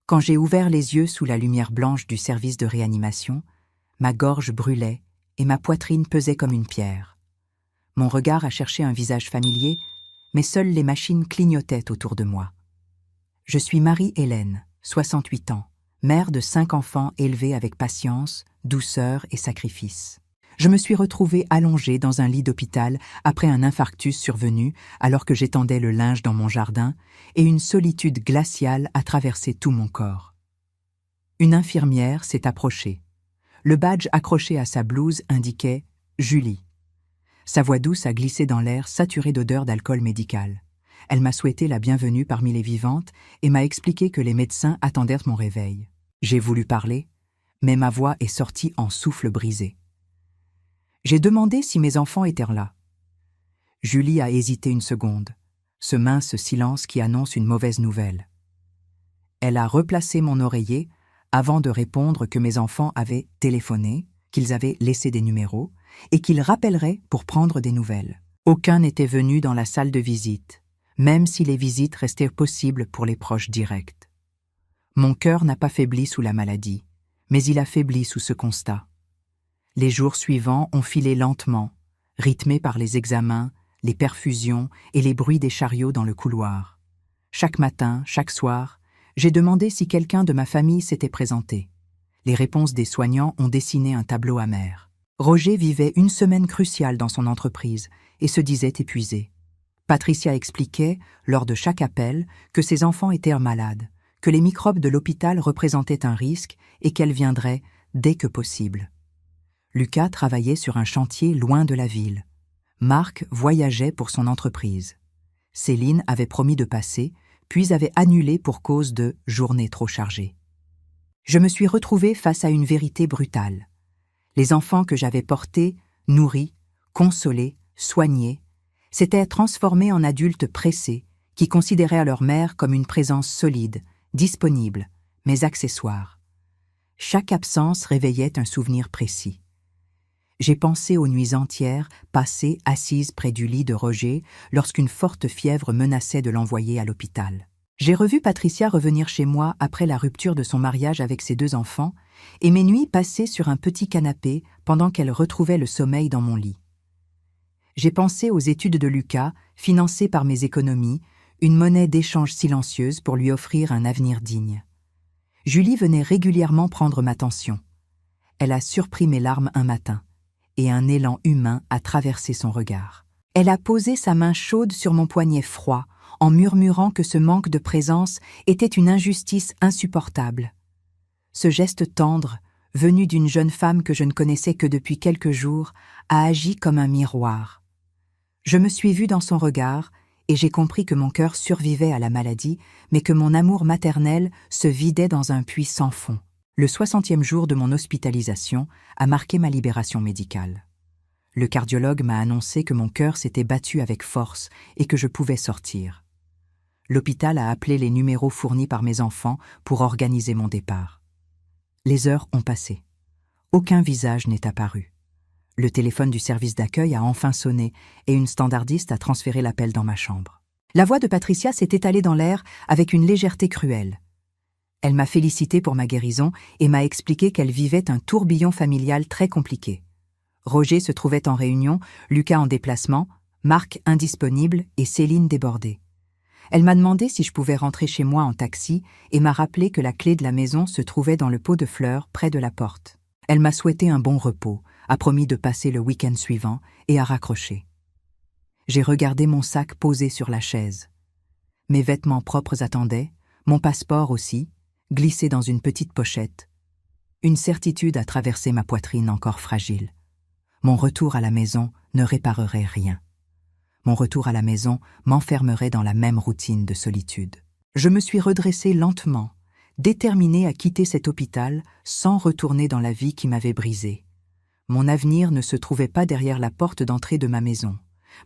Quand j'ai ouvert les yeux sous la lumière blanche du service de réanimation, ma gorge brûlait et ma poitrine pesait comme une pierre. Mon regard a cherché un visage familier, mais seules les machines clignotaient autour de moi. Je suis Marie-Hélène, 68 ans, mère de 5 enfants élevés avec patience, douceur et sacrifice. Je me suis retrouvée allongée dans un lit d'hôpital après un infarctus survenu alors que j'étendais le linge dans mon jardin et une solitude glaciale a traversé tout mon corps. Une infirmière s'est approchée. Le badge accroché à sa blouse indiquait « Julie ». Sa voix douce a glissé dans l'air saturé d'odeur d'alcool médical. Elle m'a souhaité la bienvenue parmi les vivantes et m'a expliqué que les médecins attendaient mon réveil. J'ai voulu parler, mais ma voix est sortie en souffle brisé. J'ai demandé si mes enfants étaient là. Julie a hésité une seconde, ce mince silence qui annonce une mauvaise nouvelle. Elle a replacé mon oreiller avant de répondre que mes enfants avaient téléphoné, qu'ils avaient laissé des numéros et qu'ils rappelleraient pour prendre des nouvelles. Aucun n'était venu dans la salle de visite, même si les visites restaient possibles pour les proches directs. Mon cœur n'a pas faibli sous la maladie, mais il a faibli sous ce constat. Les jours suivants ont filé lentement, rythmés par les examens, les perfusions et les bruits des chariots dans le couloir. Chaque matin, chaque soir, j'ai demandé si quelqu'un de ma famille s'était présenté. Les réponses des soignants ont dessiné un tableau amer. Roger vivait une semaine cruciale dans son entreprise et se disait épuisé. Patricia expliquait, lors de chaque appel, que ses enfants étaient malades, que les microbes de l'hôpital représentaient un risque et qu'elle viendrait dès que possible. Lucas travaillait sur un chantier loin de la ville. Marc voyageait pour son entreprise. Céline avait promis de passer, puis avait annulé pour cause de journée trop chargée. Je me suis retrouvée face à une vérité brutale. Les enfants que j'avais portés, nourris, consolés, soignés, s'étaient transformés en adultes pressés qui considéraient leur mère comme une présence solide, disponible, mais accessoire. Chaque absence réveillait un souvenir précis. J'ai pensé aux nuits entières passées assises près du lit de Roger lorsqu'une forte fièvre menaçait de l'envoyer à l'hôpital. J'ai revu Patricia revenir chez moi après la rupture de son mariage avec ses 2 enfants et mes nuits passées sur un petit canapé pendant qu'elle retrouvait le sommeil dans mon lit. J'ai pensé aux études de Lucas, financées par mes économies, une monnaie d'échange silencieuse pour lui offrir un avenir digne. Julie venait régulièrement prendre ma tension. Elle a surpris mes larmes un matin, et un élan humain a traversé son regard. Elle a posé sa main chaude sur mon poignet froid, en murmurant que ce manque de présence était une injustice insupportable. Ce geste tendre, venu d'une jeune femme que je ne connaissais que depuis quelques jours, a agi comme un miroir. Je me suis vue dans son regard, et j'ai compris que mon cœur survivait à la maladie, mais que mon amour maternel se vidait dans un puits sans fond. Le 60e jour de mon hospitalisation a marqué ma libération médicale. Le cardiologue m'a annoncé que mon cœur s'était battu avec force et que je pouvais sortir. L'hôpital a appelé les numéros fournis par mes enfants pour organiser mon départ. Les heures ont passé. Aucun visage n'est apparu. Le téléphone du service d'accueil a enfin sonné et une standardiste a transféré l'appel dans ma chambre. La voix de Patricia s'est étalée dans l'air avec une légèreté cruelle. Elle m'a félicité pour ma guérison et m'a expliqué qu'elle vivait un tourbillon familial très compliqué. Roger se trouvait en réunion, Lucas en déplacement, Marc indisponible et Céline débordée. Elle m'a demandé si je pouvais rentrer chez moi en taxi et m'a rappelé que la clé de la maison se trouvait dans le pot de fleurs près de la porte. Elle m'a souhaité un bon repos, a promis de passer le week-end suivant et a raccroché. J'ai regardé mon sac posé sur la chaise. Mes vêtements propres attendaient, mon passeport aussi, glissé dans une petite pochette. Une certitude a traversé ma poitrine encore fragile. Mon retour à la maison ne réparerait rien. Mon retour à la maison m'enfermerait dans la même routine de solitude. Je me suis redressée lentement, déterminée à quitter cet hôpital sans retourner dans la vie qui m'avait brisée. Mon avenir ne se trouvait pas derrière la porte d'entrée de ma maison.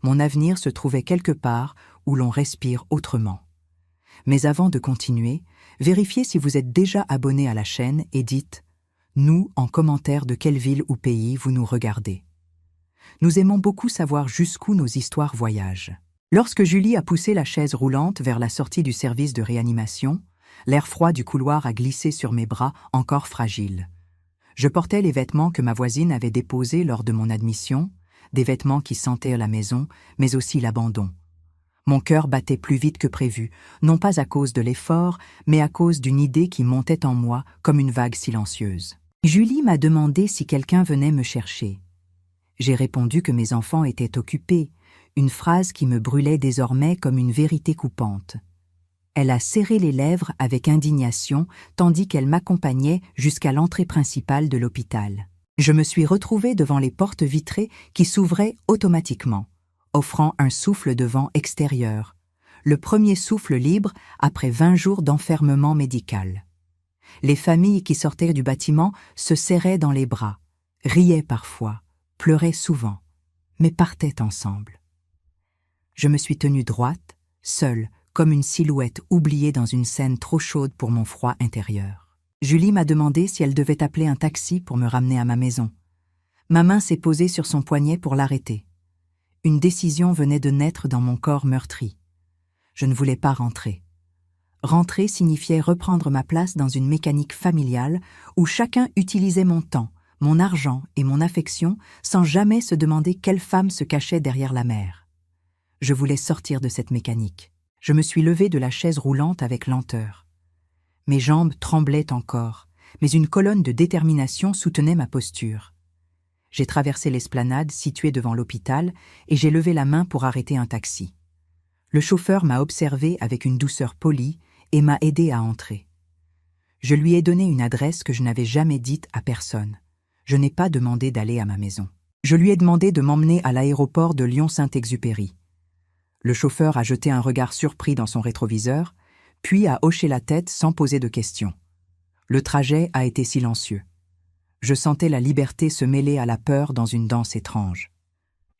Mon avenir se trouvait quelque part où l'on respire autrement. Mais avant de continuer, vérifiez si vous êtes déjà abonné à la chaîne et dites « Nous » en commentaire de quelle ville ou pays vous nous regardez. Nous aimons beaucoup savoir jusqu'où nos histoires voyagent. Lorsque Julie a poussé la chaise roulante vers la sortie du service de réanimation, L'air froid du couloir a glissé sur mes bras encore fragiles. Je portais les vêtements que ma voisine avait déposés lors de mon admission, des vêtements qui sentaient la maison, mais aussi l'abandon. Mon cœur battait plus vite que prévu, non pas à cause de l'effort, mais à cause d'une idée qui montait en moi comme une vague silencieuse. Julie m'a demandé si quelqu'un venait me chercher. J'ai répondu que mes enfants étaient occupés, une phrase qui me brûlait désormais comme une vérité coupante. Elle a serré les lèvres avec indignation tandis qu'elle m'accompagnait jusqu'à l'entrée principale de l'hôpital. Je me suis retrouvée devant les portes vitrées qui s'ouvraient automatiquement, offrant un souffle de vent extérieur, le premier souffle libre après 20 jours d'enfermement médical. Les familles qui sortaient du bâtiment se serraient dans les bras, riaient parfois, pleuraient souvent, mais partaient ensemble. Je me suis tenue droite, seule, comme une silhouette oubliée dans une scène trop chaude pour mon froid intérieur. Julie m'a demandé si elle devait appeler un taxi pour me ramener à ma maison. Ma main s'est posée sur son poignet pour l'arrêter. Une décision venait de naître dans mon corps meurtri. Je ne voulais pas rentrer. Rentrer signifiait reprendre ma place dans une mécanique familiale où chacun utilisait mon temps, mon argent et mon affection sans jamais se demander quelle femme se cachait derrière la mère. Je voulais sortir de cette mécanique. Je me suis levée de la chaise roulante avec lenteur. Mes jambes tremblaient encore, mais une colonne de détermination soutenait ma posture. J'ai traversé l'esplanade située devant l'hôpital et j'ai levé la main pour arrêter un taxi. Le chauffeur m'a observé avec une douceur polie et m'a aidé à entrer. Je lui ai donné une adresse que je n'avais jamais dite à personne. Je n'ai pas demandé d'aller à ma maison. Je lui ai demandé de m'emmener à l'aéroport de Lyon-Saint-Exupéry. Le chauffeur a jeté un regard surpris dans son rétroviseur, puis a hoché la tête sans poser de questions. Le trajet a été silencieux. Je sentais la liberté se mêler à la peur dans une danse étrange.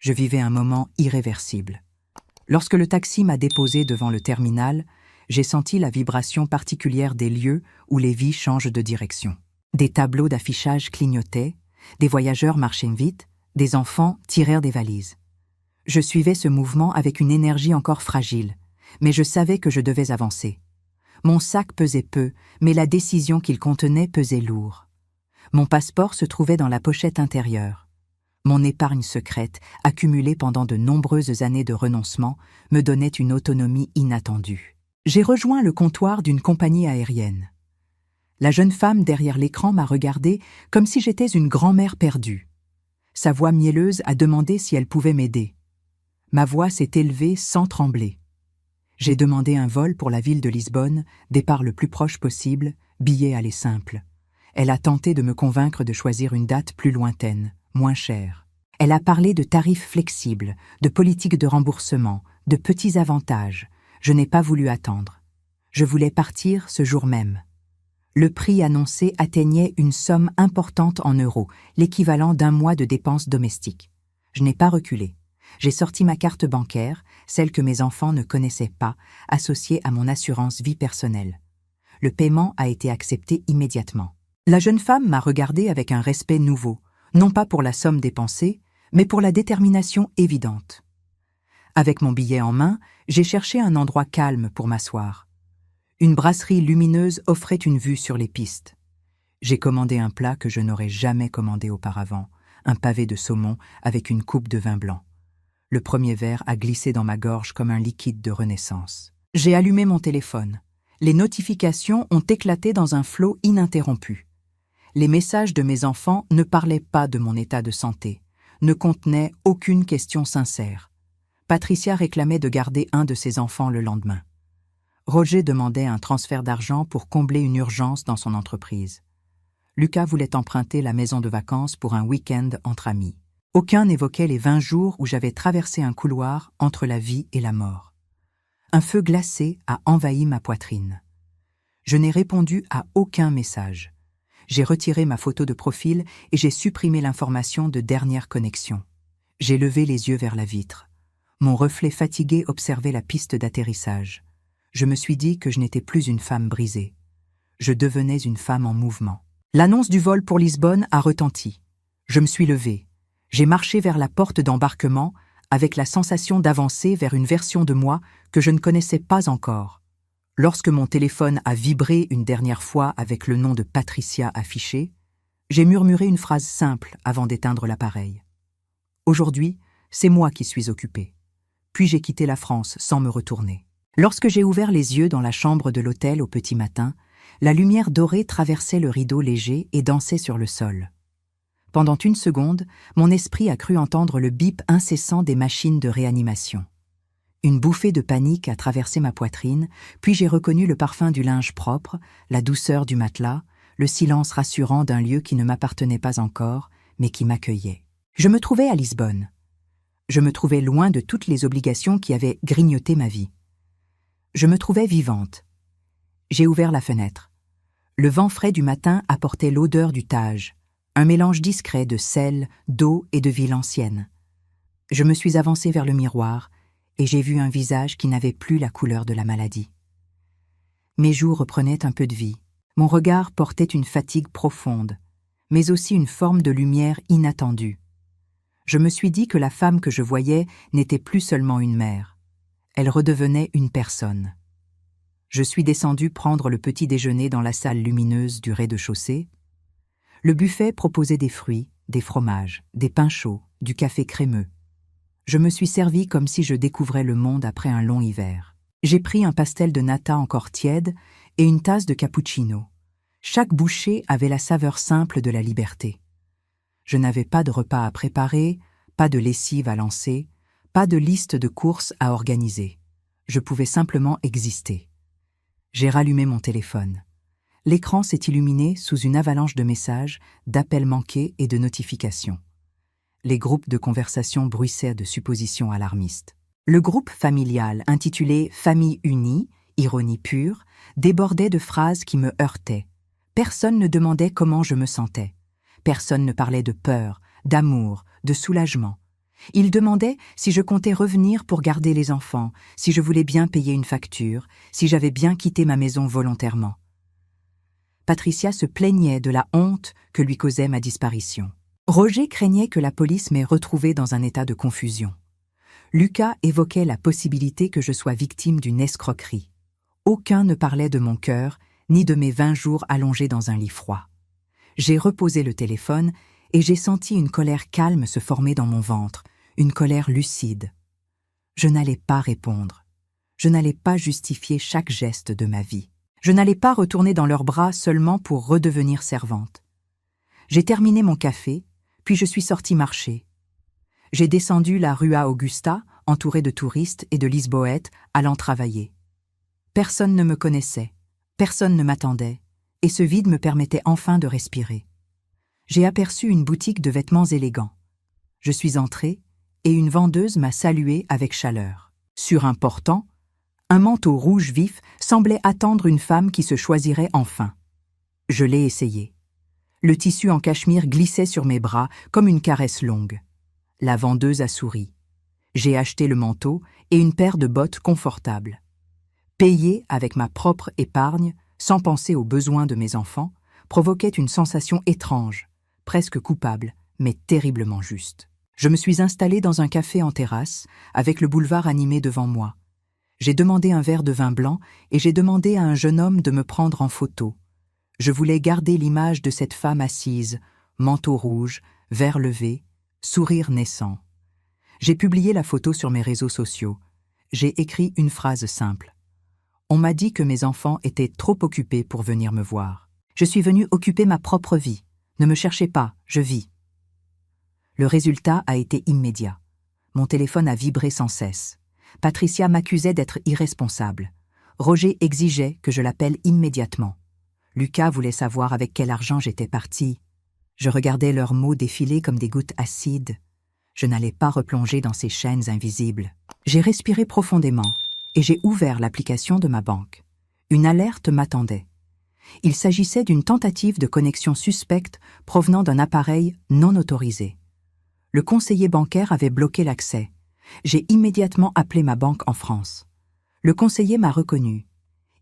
Je vivais un moment irréversible. Lorsque le taxi m'a déposé devant le terminal, j'ai senti la vibration particulière des lieux où les vies changent de direction. Des tableaux d'affichage clignotaient, des voyageurs marchaient vite, des enfants tirèrent des valises. Je suivais ce mouvement avec une énergie encore fragile, mais je savais que je devais avancer. Mon sac pesait peu, mais la décision qu'il contenait pesait lourd. Mon passeport se trouvait dans la pochette intérieure. Mon épargne secrète, accumulée pendant de nombreuses années de renoncement, me donnait une autonomie inattendue. J'ai rejoint le comptoir d'une compagnie aérienne. La jeune femme derrière l'écran m'a regardée comme si j'étais une grand-mère perdue. Sa voix mielleuse a demandé si elle pouvait m'aider. Ma voix s'est élevée sans trembler. J'ai demandé un vol pour la ville de Lisbonne, départ le plus proche possible, billet aller simple. Elle a tenté de me convaincre de choisir une date plus lointaine, moins chère. Elle a parlé de tarifs flexibles, de politique de remboursement, de petits avantages. Je n'ai pas voulu attendre. Je voulais partir ce jour même. Le prix annoncé atteignait une somme importante en euros, l'équivalent d'1 mois de dépenses domestiques. Je n'ai pas reculé. J'ai sorti ma carte bancaire, celle que mes enfants ne connaissaient pas, associée à mon assurance vie personnelle. Le paiement a été accepté immédiatement. La jeune femme m'a regardé avec un respect nouveau, non pas pour la somme dépensée, mais pour la détermination évidente. Avec mon billet en main, j'ai cherché un endroit calme pour m'asseoir. Une brasserie lumineuse offrait une vue sur les pistes. J'ai commandé un plat que je n'aurais jamais commandé auparavant, un pavé de saumon avec une coupe de vin blanc. Le premier verre a glissé dans ma gorge comme un liquide de renaissance. J'ai allumé mon téléphone. Les notifications ont éclaté dans un flot ininterrompu. Les messages de mes enfants ne parlaient pas de mon état de santé, ne contenaient aucune question sincère. Patricia réclamait de garder un de ses enfants le lendemain. Roger demandait un transfert d'argent pour combler une urgence dans son entreprise. Lucas voulait emprunter la maison de vacances pour un week-end entre amis. Aucun n'évoquait les 20 jours où j'avais traversé un couloir entre la vie et la mort. Un feu glacé a envahi ma poitrine. Je n'ai répondu à aucun message. J'ai retiré ma photo de profil et j'ai supprimé l'information de dernière connexion. J'ai levé les yeux vers la vitre. Mon reflet fatigué observait la piste d'atterrissage. Je me suis dit que je n'étais plus une femme brisée. Je devenais une femme en mouvement. L'annonce du vol pour Lisbonne a retenti. Je me suis levée. J'ai marché vers la porte d'embarquement avec la sensation d'avancer vers une version de moi que je ne connaissais pas encore. Lorsque mon téléphone a vibré une dernière fois avec le nom de Patricia affiché, j'ai murmuré une phrase simple avant d'éteindre l'appareil. Aujourd'hui, c'est moi qui suis occupée. Puis j'ai quitté la France sans me retourner. Lorsque j'ai ouvert les yeux dans la chambre de l'hôtel au petit matin, la lumière dorée traversait le rideau léger et dansait sur le sol. Pendant une seconde, mon esprit a cru entendre le bip incessant des machines de réanimation. Une bouffée de panique a traversé ma poitrine, puis j'ai reconnu le parfum du linge propre, la douceur du matelas, le silence rassurant d'un lieu qui ne m'appartenait pas encore, mais qui m'accueillait. Je me trouvais à Lisbonne. Je me trouvais loin de toutes les obligations qui avaient grignoté ma vie. Je me trouvais vivante. J'ai ouvert la fenêtre. Le vent frais du matin apportait l'odeur du Tage, un mélange discret de sel, d'eau et de ville ancienne. Je me suis avancée vers le miroir et j'ai vu un visage qui n'avait plus la couleur de la maladie. Mes joues reprenaient un peu de vie. Mon regard portait une fatigue profonde, mais aussi une forme de lumière inattendue. Je me suis dit que la femme que je voyais n'était plus seulement une mère. Elle redevenait une personne. Je suis descendue prendre le petit déjeuner dans la salle lumineuse du rez-de-chaussée. Le buffet proposait des fruits, des fromages, des pains chauds, du café crémeux. Je me suis servie comme si je découvrais le monde après un long hiver. J'ai pris un pastel de nata encore tiède et une tasse de cappuccino. Chaque bouchée avait la saveur simple de la liberté. Je n'avais pas de repas à préparer, pas de lessive à lancer, pas de liste de courses à organiser. Je pouvais simplement exister. J'ai rallumé mon téléphone. L'écran s'est illuminé sous une avalanche de messages, d'appels manqués et de notifications. Les groupes de conversation bruissaient de suppositions alarmistes. Le groupe familial, intitulé « Famille unie », ironie pure, débordait de phrases qui me heurtaient. Personne ne demandait comment je me sentais. Personne ne parlait de peur, d'amour, de soulagement. Il demandait si je comptais revenir pour garder les enfants, si je voulais bien payer une facture, si j'avais bien quitté ma maison volontairement. Patricia se plaignait de la honte que lui causait ma disparition. Roger craignait que la police m'ait retrouvé dans un état de confusion. Lucas évoquait la possibilité que je sois victime d'une escroquerie. Aucun ne parlait de mon cœur, ni de mes 20 jours allongés dans un lit froid. J'ai reposé le téléphone et j'ai senti une colère calme se former dans mon ventre, une colère lucide. Je n'allais pas répondre. Je n'allais pas justifier chaque geste de ma vie. Je n'allais pas retourner dans leurs bras seulement pour redevenir servante. J'ai terminé mon café, puis je suis sortie marcher. J'ai descendu la Rua Augusta, entourée de touristes et de Lisboètes, allant travailler. Personne ne me connaissait, personne ne m'attendait, et ce vide me permettait enfin de respirer. J'ai aperçu une boutique de vêtements élégants. Je suis entrée, et une vendeuse m'a saluée avec chaleur. Sur un portant, un manteau rouge vif semblait attendre une femme qui se choisirait enfin. Je l'ai essayé. Le tissu en cachemire glissait sur mes bras comme une caresse longue. La vendeuse a souri. J'ai acheté le manteau et une paire de bottes confortables. Payer avec ma propre épargne, sans penser aux besoins de mes enfants, provoquait une sensation étrange, presque coupable, mais terriblement juste. Je me suis installée dans un café en terrasse, avec le boulevard animé devant moi. J'ai demandé un verre de vin blanc et j'ai demandé à un jeune homme de me prendre en photo. Je voulais garder l'image de cette femme assise, manteau rouge, verre levé, sourire naissant. J'ai publié la photo sur mes réseaux sociaux. J'ai écrit une phrase simple. On m'a dit que mes enfants étaient trop occupés pour venir me voir. Je suis venue occuper ma propre vie. Ne me cherchez pas, je vis. Le résultat a été immédiat. Mon téléphone a vibré sans cesse. Patricia m'accusait d'être irresponsable. Roger exigeait que je l'appelle immédiatement. Lucas voulait savoir avec quel argent j'étais partie. Je regardais leurs mots défiler comme des gouttes acides. Je n'allais pas replonger dans ces chaînes invisibles. J'ai respiré profondément et j'ai ouvert l'application de ma banque. Une alerte m'attendait. Il s'agissait d'une tentative de connexion suspecte provenant d'un appareil non autorisé. Le conseiller bancaire avait bloqué l'accès. J'ai immédiatement appelé ma banque en France. Le conseiller m'a reconnu.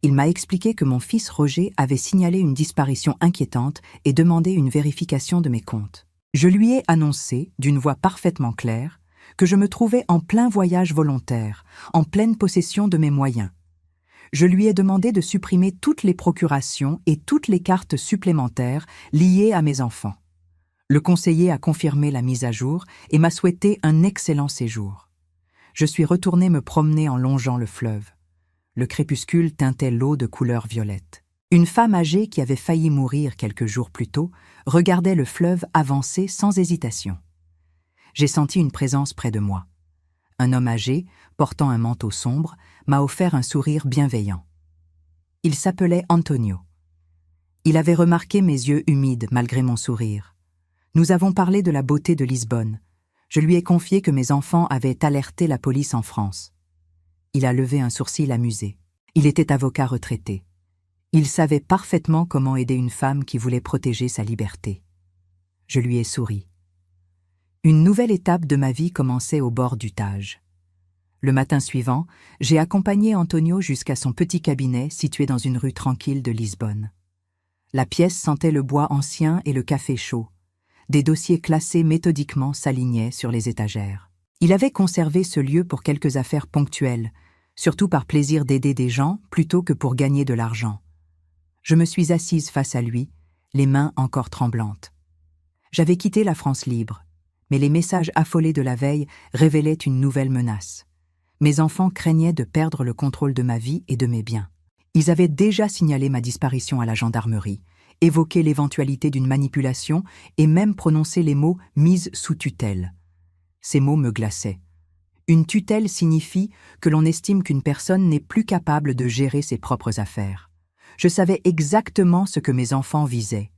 Il m'a expliqué que mon fils Roger avait signalé une disparition inquiétante et demandé une vérification de mes comptes. Je lui ai annoncé, d'une voix parfaitement claire, que je me trouvais en plein voyage volontaire, en pleine possession de mes moyens. Je lui ai demandé de supprimer toutes les procurations et toutes les cartes supplémentaires liées à mes enfants. Le conseiller a confirmé la mise à jour et m'a souhaité un excellent séjour. Je suis retourné me promener en longeant le fleuve. Le crépuscule teintait l'eau de couleur violette. Une femme âgée qui avait failli mourir quelques jours plus tôt regardait le fleuve avancer sans hésitation. J'ai senti une présence près de moi. Un homme âgé, portant un manteau sombre, m'a offert un sourire bienveillant. Il s'appelait Antonio. Il avait remarqué mes yeux humides malgré mon sourire. Nous avons parlé de la beauté de Lisbonne. Je lui ai confié que mes enfants avaient alerté la police en France. Il a levé un sourcil amusé. Il était avocat retraité. Il savait parfaitement comment aider une femme qui voulait protéger sa liberté. Je lui ai souri. Une nouvelle étape de ma vie commençait au bord du Tage. Le matin suivant, j'ai accompagné Antonio jusqu'à son petit cabinet situé dans une rue tranquille de Lisbonne. La pièce sentait le bois ancien et le café chaud. Des dossiers classés méthodiquement s'alignaient sur les étagères. Il avait conservé ce lieu pour quelques affaires ponctuelles, surtout par plaisir d'aider des gens plutôt que pour gagner de l'argent. Je me suis assise face à lui, les mains encore tremblantes. J'avais quitté la France libre, mais les messages affolés de la veille révélaient une nouvelle menace. Mes enfants craignaient de perdre le contrôle de ma vie et de mes biens. Ils avaient déjà signalé ma disparition à la gendarmerie, évoqué l'éventualité d'une manipulation et même prononcé les mots « mise sous tutelle ». Ces mots me glaçaient. Une tutelle signifie que l'on estime qu'une personne n'est plus capable de gérer ses propres affaires. Je savais exactement ce que mes enfants visaient.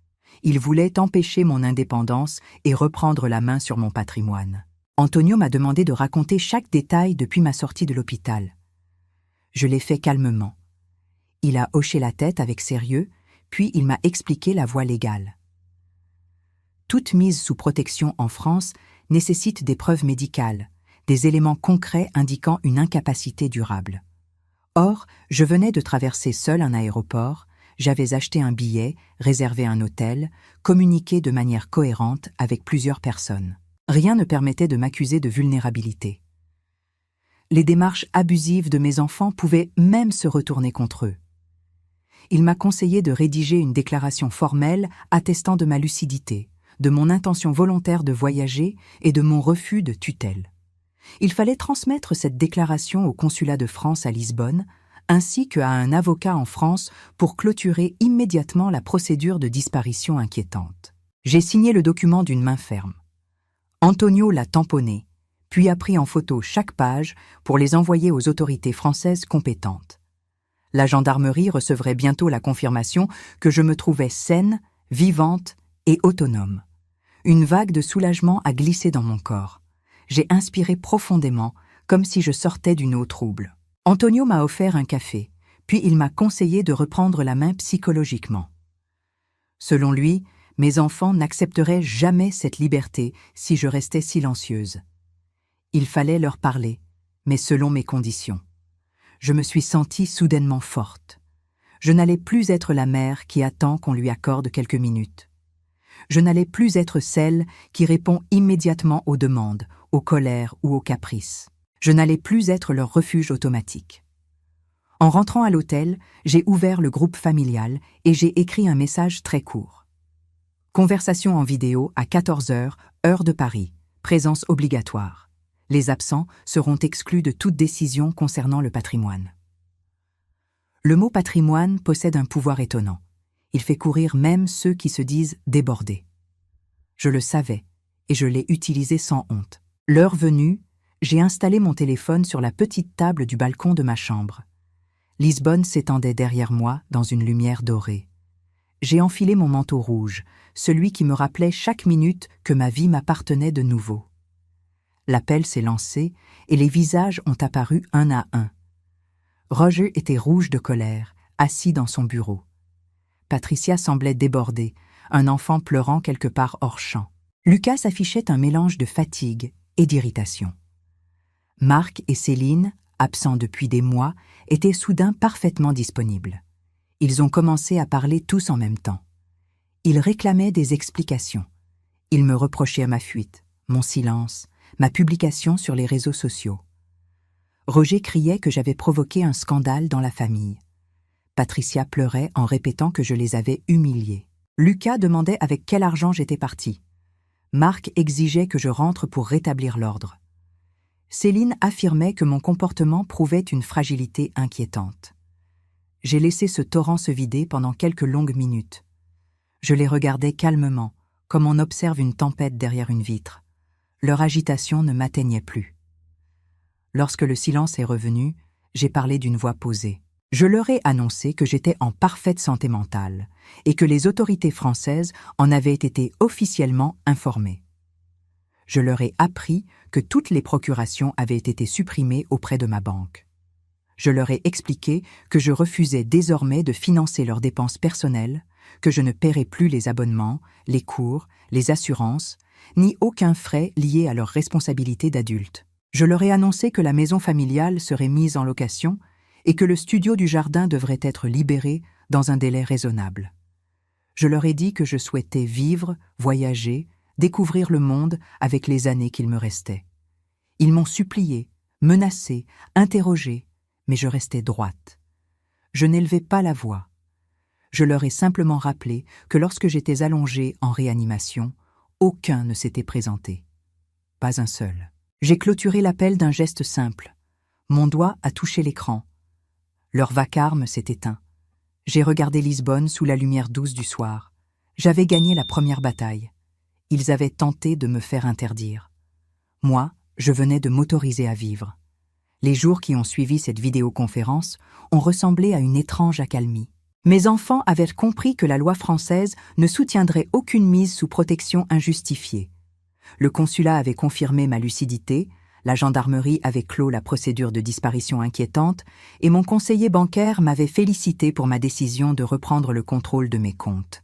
Ils voulaient empêcher mon indépendance et reprendre la main sur mon patrimoine. Antonio m'a demandé de raconter chaque détail depuis ma sortie de l'hôpital. Je l'ai fait calmement. Il a hoché la tête avec sérieux, puis il m'a expliqué la voie légale. Toute mise sous protection en France nécessite des preuves médicales, des éléments concrets indiquant une incapacité durable. Or, je venais de traverser seul un aéroport, j'avais acheté un billet, réservé un hôtel, communiqué de manière cohérente avec plusieurs personnes. Rien ne permettait de m'accuser de vulnérabilité. Les démarches abusives de mes enfants pouvaient même se retourner contre eux. Il m'a conseillé de rédiger une déclaration formelle attestant de ma lucidité, de mon intention volontaire de voyager et de mon refus de tutelle. Il fallait transmettre cette déclaration au consulat de France à Lisbonne, ainsi qu'à un avocat en France pour clôturer immédiatement la procédure de disparition inquiétante. J'ai signé le document d'une main ferme. Antonio l'a tamponné, puis a pris en photo chaque page pour les envoyer aux autorités françaises compétentes. La gendarmerie recevrait bientôt la confirmation que je me trouvais saine, vivante et autonome. Une vague de soulagement a glissé dans mon corps. J'ai inspiré profondément, comme si je sortais d'une eau trouble. Antonio m'a offert un café, puis il m'a conseillé de reprendre la main psychologiquement. Selon lui, mes enfants n'accepteraient jamais cette liberté si je restais silencieuse. Il fallait leur parler, mais selon mes conditions. Je me suis sentie soudainement forte. Je n'allais plus être la mère qui attend qu'on lui accorde quelques minutes. Je n'allais plus être celle qui répond immédiatement aux demandes, aux colères ou aux caprices. Je n'allais plus être leur refuge automatique. En rentrant à l'hôtel, j'ai ouvert le groupe familial et j'ai écrit un message très court. Conversation en vidéo à 14h, heure de Paris. Présence obligatoire. Les absents seront exclus de toute décision concernant le patrimoine. Le mot patrimoine possède un pouvoir étonnant. Il fait courir même ceux qui se disent débordés. Je le savais et je l'ai utilisé sans honte. L'heure venue, j'ai installé mon téléphone sur la petite table du balcon de ma chambre. Lisbonne s'étendait derrière moi dans une lumière dorée. J'ai enfilé mon manteau rouge, celui qui me rappelait chaque minute que ma vie m'appartenait de nouveau. L'appel s'est lancé et les visages ont apparu un à un. Roger était rouge de colère, assis dans son bureau. Patricia semblait débordée, un enfant pleurant quelque part hors champ. Lucas affichait un mélange de fatigue et d'irritation. Marc et Céline, absents depuis des mois, étaient soudain parfaitement disponibles. Ils ont commencé à parler tous en même temps. Ils réclamaient des explications. Ils me reprochaient ma fuite, mon silence, ma publication sur les réseaux sociaux. Roger criait que j'avais provoqué un scandale dans la famille. Patricia pleurait en répétant que je les avais humiliés. Lucas demandait avec quel argent j'étais partie. Marc exigeait que je rentre pour rétablir l'ordre. Céline affirmait que mon comportement prouvait une fragilité inquiétante. J'ai laissé ce torrent se vider pendant quelques longues minutes. Je les regardais calmement, comme on observe une tempête derrière une vitre. Leur agitation ne m'atteignait plus. Lorsque le silence est revenu, j'ai parlé d'une voix posée. Je leur ai annoncé que j'étais en parfaite santé mentale et que les autorités françaises en avaient été officiellement informées. Je leur ai appris que toutes les procurations avaient été supprimées auprès de ma banque. Je leur ai expliqué que je refusais désormais de financer leurs dépenses personnelles, que je ne paierais plus les abonnements, les cours, les assurances, ni aucun frais lié à leurs responsabilités d'adultes. Je leur ai annoncé que la maison familiale serait mise en location et que le studio du jardin devrait être libéré dans un délai raisonnable. Je leur ai dit que je souhaitais vivre, voyager, découvrir le monde avec les années qu'il me restait. Ils m'ont supplié, menacé, interrogé, mais je restais droite. Je n'élevais pas la voix. Je leur ai simplement rappelé que lorsque j'étais allongée en réanimation, aucun ne s'était présenté. Pas un seul. J'ai clôturé l'appel d'un geste simple. Mon doigt a touché l'écran. Leur vacarme s'est éteint. J'ai regardé Lisbonne sous la lumière douce du soir. J'avais gagné la première bataille. Ils avaient tenté de me faire interdire. Moi, je venais de m'autoriser à vivre. Les jours qui ont suivi cette vidéoconférence ont ressemblé à une étrange accalmie. Mes enfants avaient compris que la loi française ne soutiendrait aucune mise sous protection injustifiée. Le consulat avait confirmé ma lucidité, la gendarmerie avait clos la procédure de disparition inquiétante et mon conseiller bancaire m'avait félicité pour ma décision de reprendre le contrôle de mes comptes.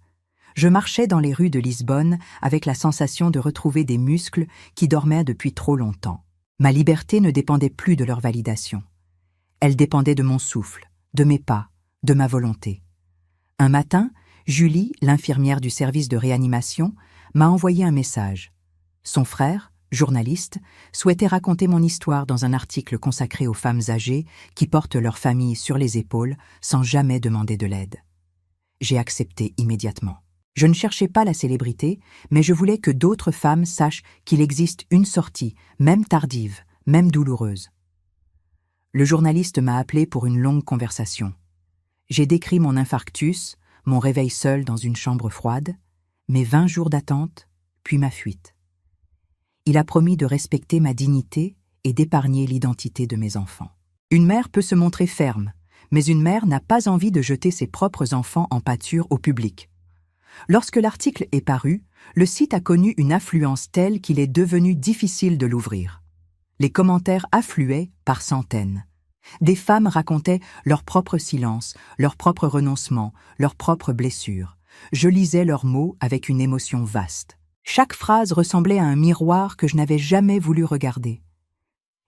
Je marchais dans les rues de Lisbonne avec la sensation de retrouver des muscles qui dormaient depuis trop longtemps. Ma liberté ne dépendait plus de leur validation. Elle dépendait de mon souffle, de mes pas, de ma volonté. Un matin, Julie, l'infirmière du service de réanimation, m'a envoyé un message. Son frère, journaliste, souhaitait raconter mon histoire dans un article consacré aux femmes âgées qui portent leur famille sur les épaules sans jamais demander de l'aide. J'ai accepté immédiatement. Je ne cherchais pas la célébrité, mais je voulais que d'autres femmes sachent qu'il existe une sortie, même tardive, même douloureuse. Le journaliste m'a appelé pour une longue conversation. J'ai décrit mon infarctus, mon réveil seul dans une chambre froide, mes 20 jours d'attente, puis ma fuite. Il a promis de respecter ma dignité et d'épargner l'identité de mes enfants. Une mère peut se montrer ferme, mais une mère n'a pas envie de jeter ses propres enfants en pâture au public. Lorsque l'article est paru, le site a connu une affluence telle qu'il est devenu difficile de l'ouvrir. Les commentaires affluaient par centaines. Des femmes racontaient leur propre silence, leur propre renoncement, leurs propres blessures. Je lisais leurs mots avec une émotion vaste. Chaque phrase ressemblait à un miroir que je n'avais jamais voulu regarder.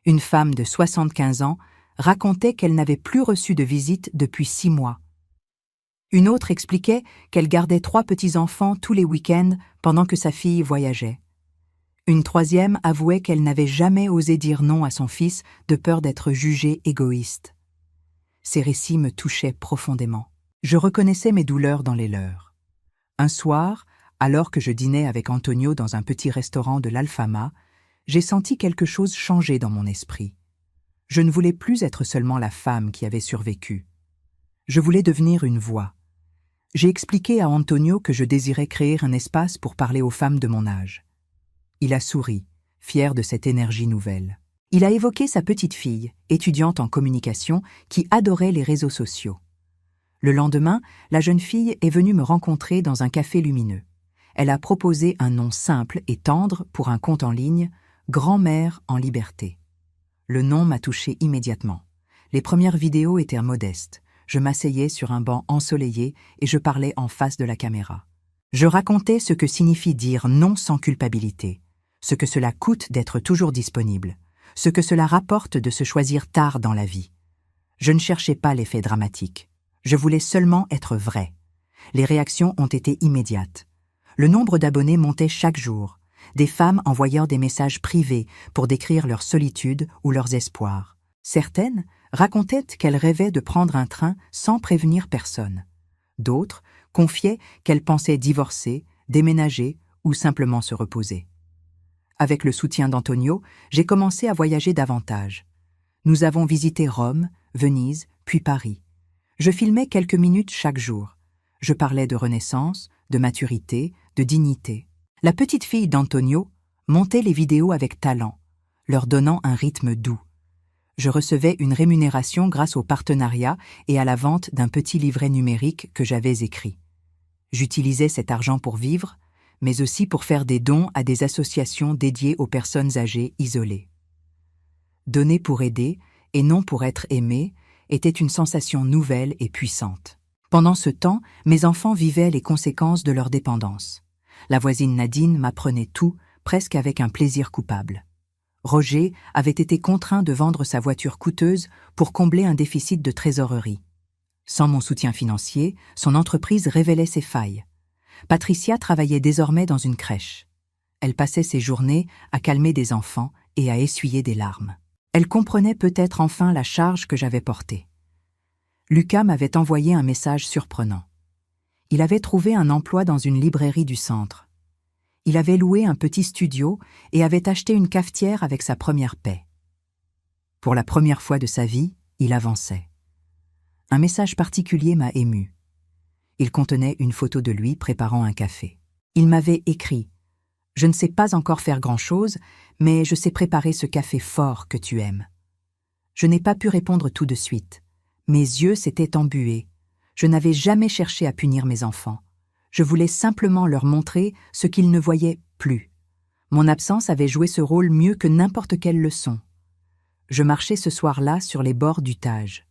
Une femme de 75 ans racontait qu'elle n'avait plus reçu de visite depuis 6 mois. Une autre expliquait qu'elle gardait 3 petits-enfants tous les week-ends pendant que sa fille voyageait. Une troisième avouait qu'elle n'avait jamais osé dire non à son fils de peur d'être jugée égoïste. Ces récits me touchaient profondément. Je reconnaissais mes douleurs dans les leurs. Un soir, alors que je dînais avec Antonio dans un petit restaurant de l'Alfama, j'ai senti quelque chose changer dans mon esprit. Je ne voulais plus être seulement la femme qui avait survécu. Je voulais devenir une voix. J'ai expliqué à Antonio que je désirais créer un espace pour parler aux femmes de mon âge. Il a souri, fier de cette énergie nouvelle. Il a évoqué sa petite fille, étudiante en communication, qui adorait les réseaux sociaux. Le lendemain, la jeune fille est venue me rencontrer dans un café lumineux. Elle a proposé un nom simple et tendre pour un compte en ligne, Grand-mère en liberté. Le nom m'a touché immédiatement. Les premières vidéos étaient modestes. Je m'asseyais sur un banc ensoleillé et je parlais en face de la caméra. Je racontais ce que signifie dire non sans culpabilité, ce que cela coûte d'être toujours disponible, ce que cela rapporte de se choisir tard dans la vie. Je ne cherchais pas l'effet dramatique. Je voulais seulement être vraie. Les réactions ont été immédiates. Le nombre d'abonnés montait chaque jour, des femmes envoyant des messages privés pour décrire leur solitude ou leurs espoirs. Certaines, racontaient qu'elles rêvaient de prendre un train sans prévenir personne. D'autres confiaient qu'elles pensaient divorcer, déménager ou simplement se reposer. Avec le soutien d'Antonio, j'ai commencé à voyager davantage. Nous avons visité Rome, Venise, puis Paris. Je filmais quelques minutes chaque jour. Je parlais de renaissance, de maturité, de dignité. La petite fille d'Antonio montait les vidéos avec talent, leur donnant un rythme doux. Je recevais une rémunération grâce au partenariat et à la vente d'un petit livret numérique que j'avais écrit. J'utilisais cet argent pour vivre, mais aussi pour faire des dons à des associations dédiées aux personnes âgées isolées. Donner pour aider, et non pour être aimé, était une sensation nouvelle et puissante. Pendant ce temps, mes enfants vivaient les conséquences de leur dépendance. La voisine Nadine m'apprenait tout, presque avec un plaisir coupable. Roger avait été contraint de vendre sa voiture coûteuse pour combler un déficit de trésorerie. Sans mon soutien financier, son entreprise révélait ses failles. Patricia travaillait désormais dans une crèche. Elle passait ses journées à calmer des enfants et à essuyer des larmes. Elle comprenait peut-être enfin la charge que j'avais portée. Lucas m'avait envoyé un message surprenant. Il avait trouvé un emploi dans une librairie du centre. Il avait loué un petit studio et avait acheté une cafetière avec sa première paie. Pour la première fois de sa vie, il avançait. Un message particulier m'a ému. Il contenait une photo de lui préparant un café. Il m'avait écrit « Je ne sais pas encore faire grand-chose, mais je sais préparer ce café fort que tu aimes. » Je n'ai pas pu répondre tout de suite. Mes yeux s'étaient embués. Je n'avais jamais cherché à punir mes enfants. Je voulais simplement leur montrer ce qu'ils ne voyaient plus. Mon absence avait joué ce rôle mieux que n'importe quelle leçon. Je marchais ce soir-là sur les bords du Tage.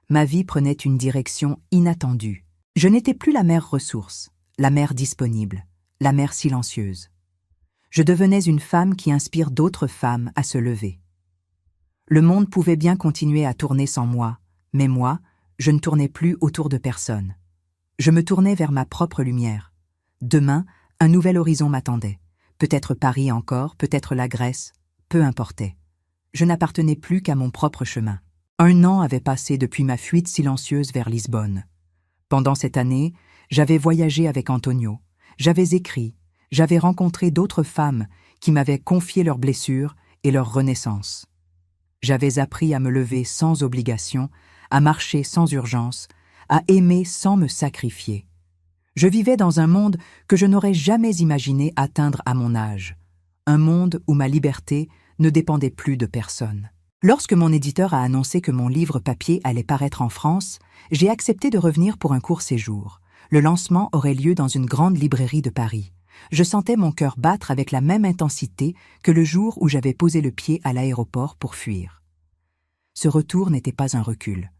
Ma vie prenait une direction inattendue. Je n'étais plus la mère ressource, la mère disponible, la mère silencieuse. Je devenais une femme qui inspire d'autres femmes à se lever. Le monde pouvait bien continuer à tourner sans moi, mais moi, je ne tournais plus autour de personne. Je me tournais vers ma propre lumière. Demain, un nouvel horizon m'attendait. Peut-être Paris encore, peut-être la Grèce, peu importait. Je n'appartenais plus qu'à mon propre chemin. 1 an avait passé depuis ma fuite silencieuse vers Lisbonne. Pendant cette année, j'avais voyagé avec Antonio, j'avais écrit, j'avais rencontré d'autres femmes qui m'avaient confié leurs blessures et leur renaissance. J'avais appris à me lever sans obligation, à marcher sans urgence, à aimer sans me sacrifier. Je vivais dans un monde que je n'aurais jamais imaginé atteindre à mon âge, un monde où ma liberté ne dépendait plus de personne. Lorsque mon éditeur a annoncé que mon livre papier allait paraître en France, j'ai accepté de revenir pour un court séjour. Le lancement aurait lieu dans une grande librairie de Paris. Je sentais mon cœur battre avec la même intensité que le jour où j'avais posé le pied à l'aéroport pour fuir. Ce retour n'était pas un recul.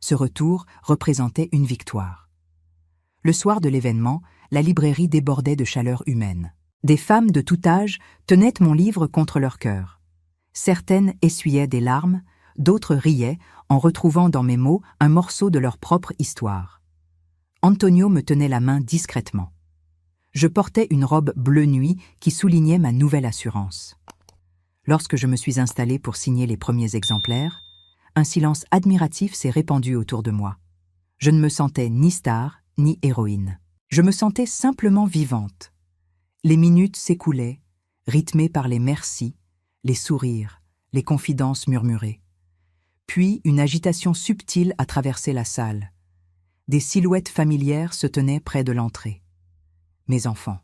Ce retour représentait une victoire. Le soir de l'événement, la librairie débordait de chaleur humaine. Des femmes de tout âge tenaient mon livre contre leur cœur. Certaines essuyaient des larmes, d'autres riaient en retrouvant dans mes mots un morceau de leur propre histoire. Antonio me tenait la main discrètement. Je portais une robe bleu nuit qui soulignait ma nouvelle assurance. Lorsque je me suis installée pour signer les premiers exemplaires, un silence admiratif s'est répandu autour de moi. Je ne me sentais ni star, ni héroïne. Je me sentais simplement vivante. Les minutes s'écoulaient, rythmées par les merci, les sourires, les confidences murmurées. Puis une agitation subtile a traversé la salle. Des silhouettes familières se tenaient près de l'entrée. Mes enfants.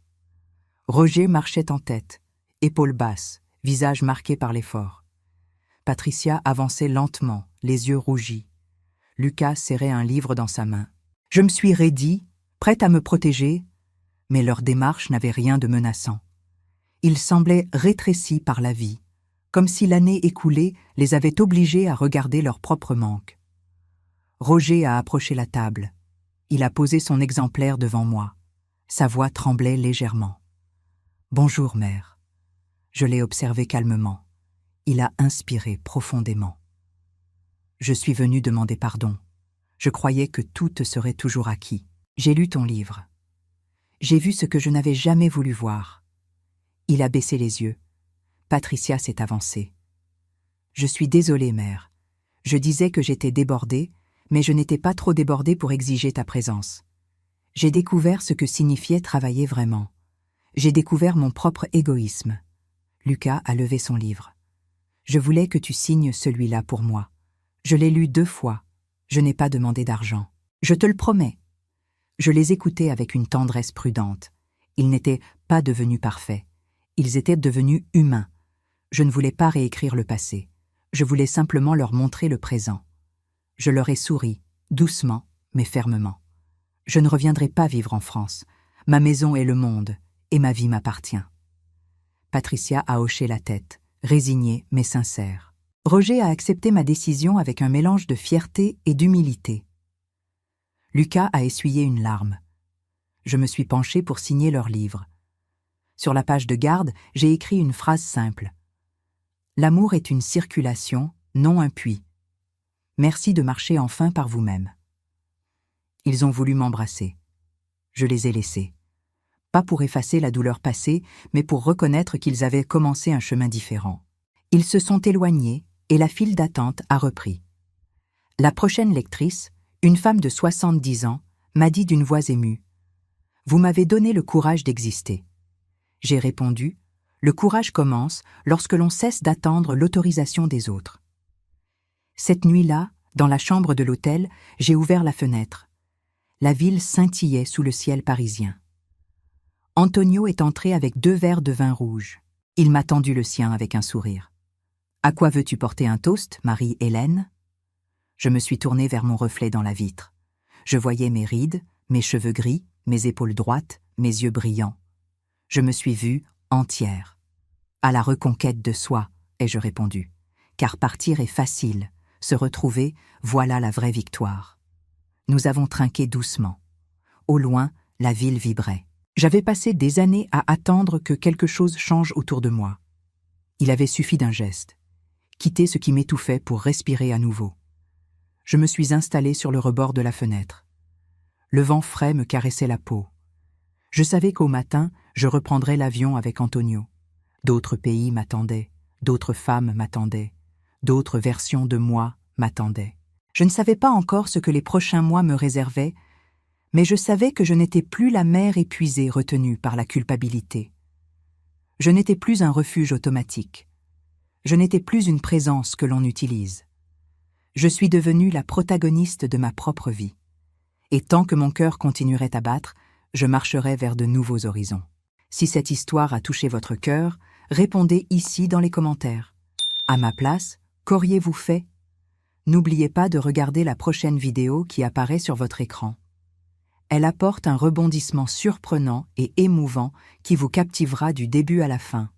Roger marchait en tête, épaules basses, visage marqué par l'effort. Patricia avançait lentement, les yeux rougis. Lucas serrait un livre dans sa main. Je me suis raidie, prête à me protéger, mais leur démarche n'avait rien de menaçant. Ils semblaient rétrécis par la vie, comme si l'année écoulée les avait obligés à regarder leur propre manque. Roger a approché la table. Il a posé son exemplaire devant moi. Sa voix tremblait légèrement. « Bonjour, mère. » Je l'ai observé calmement. Il a inspiré profondément. « Je suis venu demander pardon. Je croyais que tout te serait toujours acquis. J'ai lu ton livre. J'ai vu ce que je n'avais jamais voulu voir. » Il a baissé les yeux. Patricia s'est avancée. « Je suis désolée, mère. Je disais que j'étais débordée, mais je n'étais pas trop débordée pour exiger ta présence. J'ai découvert ce que signifiait travailler vraiment. J'ai découvert mon propre égoïsme. Lucas a levé son livre. Je voulais que tu signes celui-là pour moi. Je l'ai lu 2 fois. Je n'ai pas demandé d'argent. Je te le promets. Je les écoutais avec une tendresse prudente. Ils n'étaient pas devenus parfaits. Ils étaient devenus humains. Je ne voulais pas réécrire le passé. Je voulais simplement leur montrer le présent. Je leur ai souri, doucement, mais fermement. Je ne reviendrai pas vivre en France. Ma maison est le monde, et ma vie m'appartient. Patricia a hoché la tête, résignée mais sincère. Roger a accepté ma décision avec un mélange de fierté et d'humilité. Lucas a essuyé une larme. Je me suis penchée pour signer leur livre. Sur la page de garde, j'ai écrit une phrase simple. L'amour est une circulation, non un puits. Merci de marcher enfin par vous-même. Ils ont voulu m'embrasser. Je les ai laissés. Pas pour effacer la douleur passée, mais pour reconnaître qu'ils avaient commencé un chemin différent. Ils se sont éloignés et la file d'attente a repris. La prochaine lectrice, une femme de 70 ans, m'a dit d'une voix émue « Vous m'avez donné le courage d'exister. » J'ai répondu « Le courage commence lorsque l'on cesse d'attendre l'autorisation des autres. » Cette nuit-là, dans la chambre de l'hôtel, j'ai ouvert la fenêtre. La ville scintillait sous le ciel parisien. Antonio est entré avec 2 verres de vin rouge. Il m'a tendu le sien avec un sourire. « À quoi veux-tu porter un toast, Marie-Hélène » Je me suis tournée vers mon reflet dans la vitre. Je voyais mes rides, mes cheveux gris, mes épaules droites, mes yeux brillants. Je me suis vue entière. « À la reconquête de soi », ai-je répondu. Car partir est facile, se retrouver, voilà la vraie victoire. Nous avons trinqué doucement. Au loin, la ville vibrait. J'avais passé des années à attendre que quelque chose change autour de moi. Il avait suffi d'un geste. Quitter ce qui m'étouffait pour respirer à nouveau. Je me suis installée sur le rebord de la fenêtre. Le vent frais me caressait la peau. Je savais qu'au matin, je reprendrais l'avion avec Antonio. D'autres pays m'attendaient, d'autres femmes m'attendaient, d'autres versions de moi m'attendaient. Je ne savais pas encore ce que les prochains mois me réservaient, mais je savais que je n'étais plus la mère épuisée retenue par la culpabilité. Je n'étais plus un refuge automatique. Je n'étais plus une présence que l'on utilise. Je suis devenue la protagoniste de ma propre vie. Et tant que mon cœur continuerait à battre, je marcherai vers de nouveaux horizons. Si cette histoire a touché votre cœur, répondez ici dans les commentaires. À ma place, qu'auriez-vous fait? N'oubliez pas de regarder la prochaine vidéo qui apparaît sur votre écran. Elle apporte un rebondissement surprenant et émouvant qui vous captivera du début à la fin.